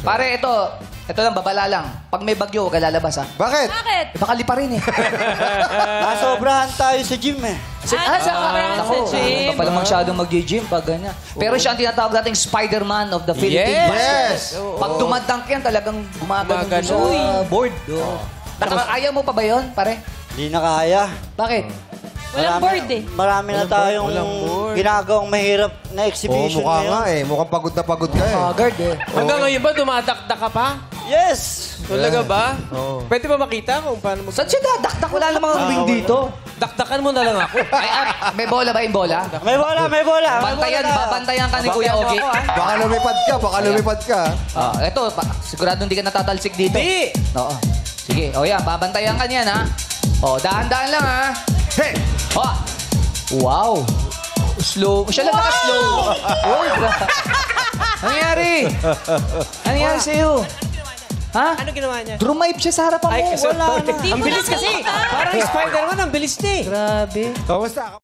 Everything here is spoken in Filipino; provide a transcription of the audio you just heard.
Pare, ito lang, babala lang. Pag may bagyo, huwag ka lalabas, ha? Bakit? Bakit? Baka lipa rin, eh. Nasobrahan tayo sa gym eh. Ako, hindi pa pala masyadong mag-gym pag ganyan. Pero siya ang tinatawag nating Spider-Man of the Philippines. Yes! Pag dumadunk yan, talagang gumagano sa board. Ayaw mo pa ba yun, pare? Hindi na kaya. Bakit? Walang board eh. Marami na tayong ginagawang mahirap na exhibition mukha ngayon. nga eh. Mukhang pagod ka eh. Guard, eh. Hanggang ngayon ba, dumadakdak ka pa? Yes! Talaga ba? Oo. Pwede ba makita kung paano Saan siya dadakdak? Wala namang wing dito. Dakdakan mo na lang ako. Ay, may bola ba yung bola? May bola, may bola. Babantayan ka ni Kuya Ogie. Baka lumipad ka. Eto, sigurado hindi ka natatalsik dito. Hindi! Oo. Sige, yan, babantayan ka niyan, ha? Dahan-dahan lang, ha? Hey! Wow! Slow. Siya lang naka-slow. Uy, nangyari? Nangyari sa'yo? Ha? Ano ginawa niya? Drumive siya sa harapan mo. Wala na. Ang bilis kasi. Parang Spider-Man, ang bilis niya eh. Grabe. Kamusta?